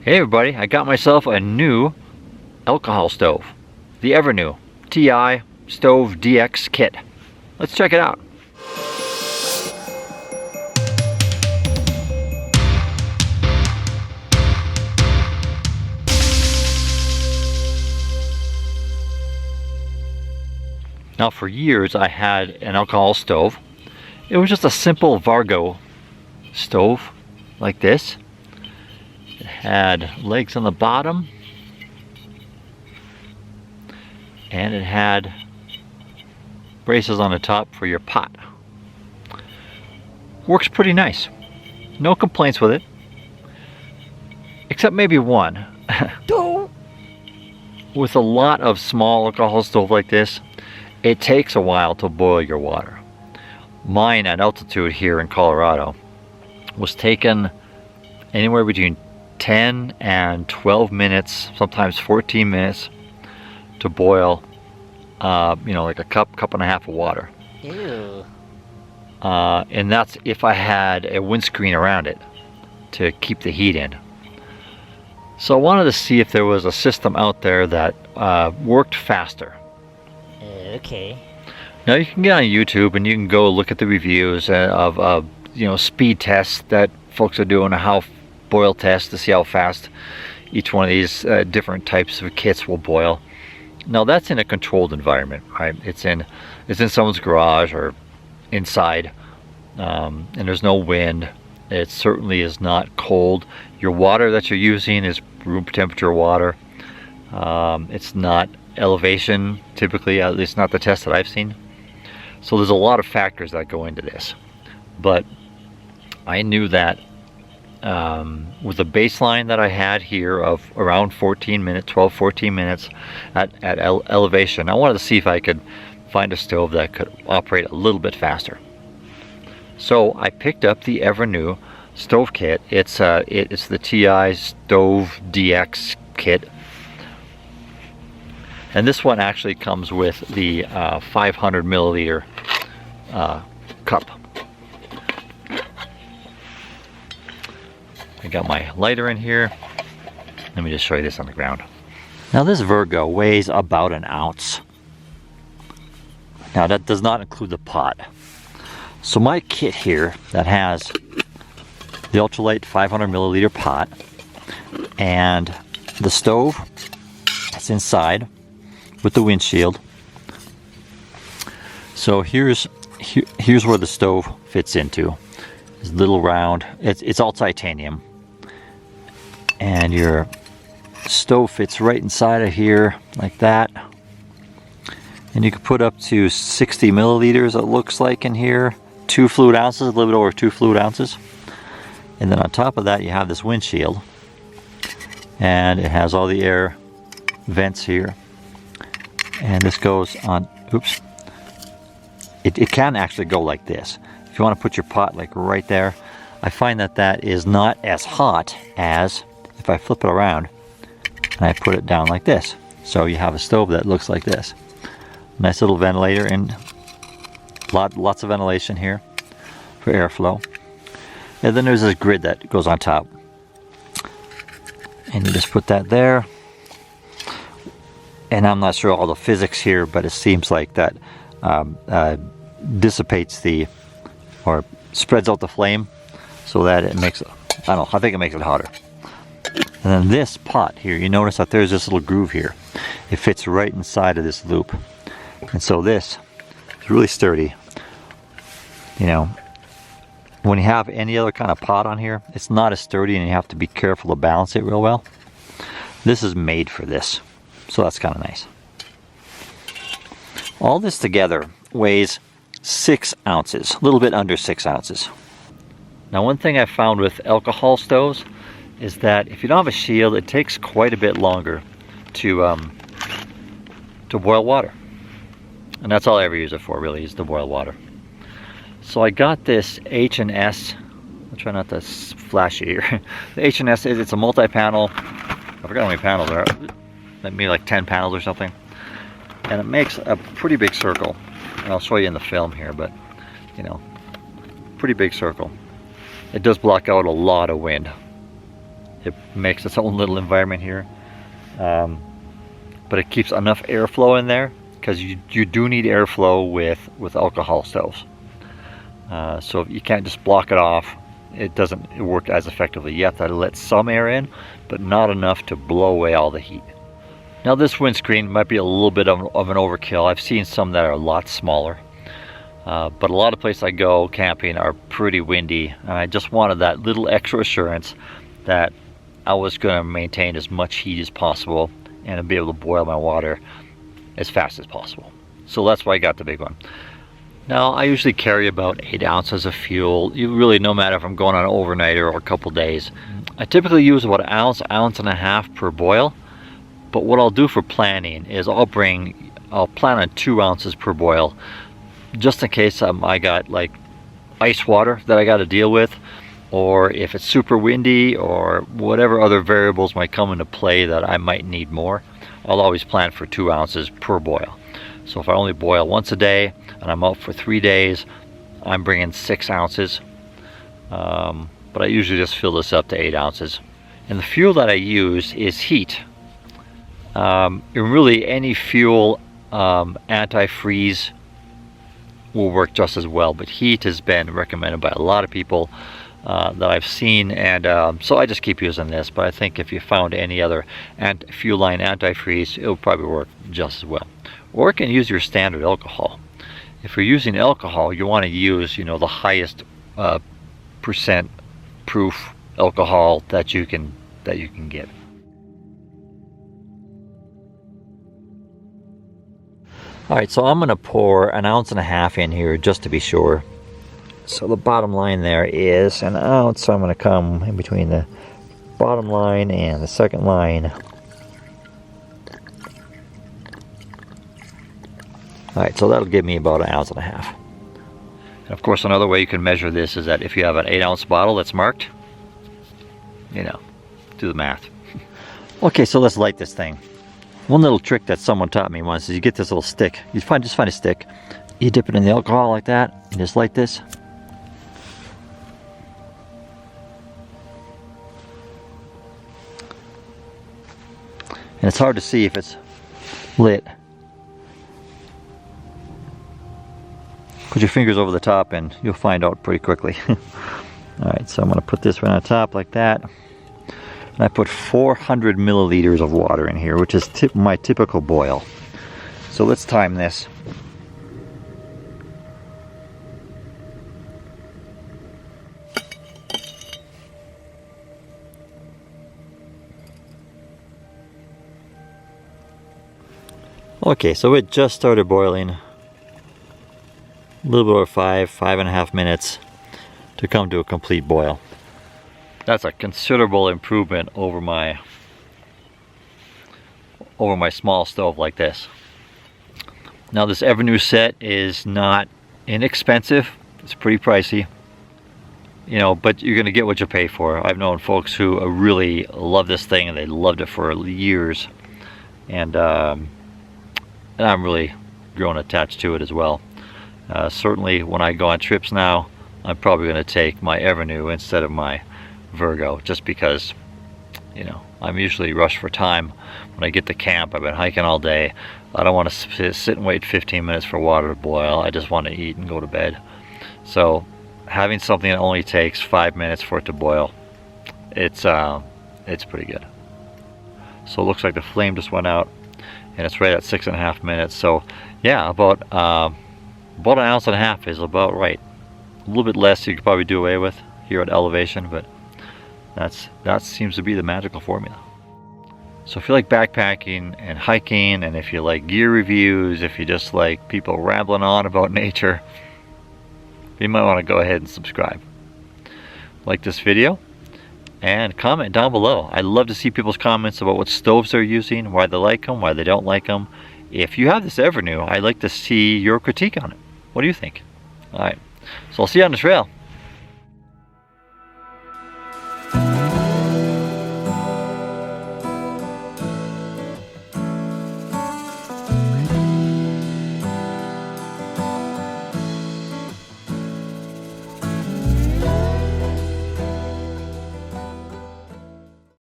Hey everybody, I got myself a new alcohol stove. The Evernew TI Stove DX Kit. Let's check it out. Now for years I had an alcohol stove. It was just a simple Vargo stove like this. It had legs on the bottom and it had braces on the top for your pot. Works pretty nice. No complaints with it, except maybe one. With a lot of small alcohol stove like this, it takes a while to boil your water. Mine at altitude here in Colorado was taken anywhere between 10 and 12 minutes, sometimes 14 minutes to boil, like a cup and a half of water. Ew. And that's if I had a windscreen around it to keep the heat in. So I wanted to see if there was a system out there that worked faster. Okay. Now you can get on YouTube and you can go look at the reviews of speed tests that folks are doing, boil tests to see how fast each one of these different types of kits will boil. Now that's in a controlled environment, right? It's in someone's garage or inside, and there's no wind. It certainly is not cold. Your water that you're using is room temperature water. It's not elevation, typically, at least not the test that I've seen. So there's a lot of factors that go into this. But I knew that with the baseline that I had here of around 14 minutes at elevation, I wanted to see if I could find a stove that could operate a little bit faster. So I picked up the Evernew stove kit. It's the TI Stove DX kit. And this one actually comes with the 500 milliliter cup. I got my lighter in here. Let me just show you this on the ground. Now this Vargo weighs about an ounce. Now that does not include the pot. So my kit here that has the ultralight 500 milliliter pot and the stove that's inside with the windshield. So here's where the stove fits into. This little round. It's all titanium. And your stove fits right inside of here like that. And you can put up to 60 milliliters, it looks like, in here. 2 fluid ounces, a little bit over 2 fluid ounces. And then on top of that you have this windshield. And it has all the air vents here. And this goes on, oops. It can actually go like this. If you want to put your pot like right there, I find that is not as hot as if I flip it around and I put it down like this. So you have a stove that looks like this. Nice little ventilator and lots of ventilation here for airflow. And then there's this grid that goes on top. And you just put that there. And I'm not sure all the physics here, but it seems like that dissipates or spreads out the flame so that it makes, I think it makes it hotter. And then this pot here, you notice that there's this little groove here. It fits right inside of this loop. And so this is really sturdy. When you have any other kind of pot on here, it's not as sturdy and you have to be careful to balance it real well. This is made for this. So that's kind of nice. All this together weighs 6 ounces, a little bit under 6 ounces. Now one thing I found with alcohol stoves is that if you don't have a shield, it takes quite a bit longer to boil water. And that's all I ever use it for, really, is to boil water. So I got this H&S, I'll try not to flash it here. The H&S, it's a multi-panel, I forgot how many panels there are. Maybe like 10 panels or something, and it makes a pretty big circle. And I'll show you in the film here, but pretty big circle. It does block out a lot of wind. It makes its own little environment here. But it keeps enough airflow in there, because you do need airflow with alcohol stoves. So you can't just block it off. It doesn't work as effectively. You have to let some air in, but not enough to blow away all the heat. Now this windscreen might be a little bit of an overkill. I've seen some that are a lot smaller. But a lot of places I go camping are pretty windy, and I just wanted that little extra assurance that I was going to maintain as much heat as possible and to be able to boil my water as fast as possible. So that's why I got the big one. Now I usually carry about 8 ounces of fuel. You really, no matter if I'm going on an overnighter or a couple days. I typically use about an ounce and a half per boil. But what I'll do for planning is I'll plan on 2 ounces per boil, just in case I got like ice water that I got to deal with, or if it's super windy, or whatever other variables might come into play that I might need more. I'll always plan for 2 ounces per boil. So if I only boil once a day and I'm out for 3 days, I'm bringing 6 ounces. But I usually just fill this up to 8 ounces. And the fuel that I use is heat. And really any fuel, antifreeze will work just as well, but heat has been recommended by a lot of people that I've seen, and so I just keep using this. But I think if you found any other fuel line antifreeze, it'll probably work just as well. Or you can use your standard alcohol. If you're using alcohol, you want to use, you know, the highest percent proof alcohol that you can get. Alright, so I'm going to pour 1.5 ounces in here just to be sure. So the bottom line there is 1 ounce, so I'm going to come in between the bottom line and the second line. Alright, so that'll give me about 1.5 ounces. And of course, another way you can measure this is that if you have an 8-ounce bottle that's marked, you know, do the math. Okay, so let's light this thing. One little trick that someone taught me once is you get this little stick. Just find a stick. You dip it in the alcohol like that, and just light this. And it's hard to see if it's lit. Put your fingers over the top and you'll find out pretty quickly. Alright, so I'm going to put this right on top like that. And I put 400 milliliters of water in here, which is my typical boil. So let's time this. Okay, so it just started boiling. A little bit over 5.5 minutes to come to a complete boil. That's a considerable improvement over my small stove like this. Now this Evernew set is not inexpensive. It's pretty pricey, you know, but you're gonna get what you pay for. I've known folks who really love this thing and they loved it for years, and I'm really grown attached to it as well. Certainly when I go on trips now, I'm probably going to take my Evernew instead of my Vargo, just because, you know, I'm usually rushed for time when I get to camp. I've been hiking all day. I don't want to sit and wait 15 minutes for water to boil. I just want to eat and go to bed. So having something that only takes 5 minutes for it to boil, it's pretty good. So it looks like the flame just went out, and it's right at 6.5 minutes. So yeah, about 1.5 ounces is about right. A little bit less you could probably do away with here at elevation, but that seems to be the magical formula. So if you like backpacking and hiking, and if you like gear reviews, if you just like people rambling on about nature, you might want to go ahead and subscribe. Like this video and comment down below. I love to see people's comments about what stoves they're using, why they like them, why they don't like them. If you have this Evernew, I'd like to see your critique on it. What do you think? Alright, so I'll see you on the trail.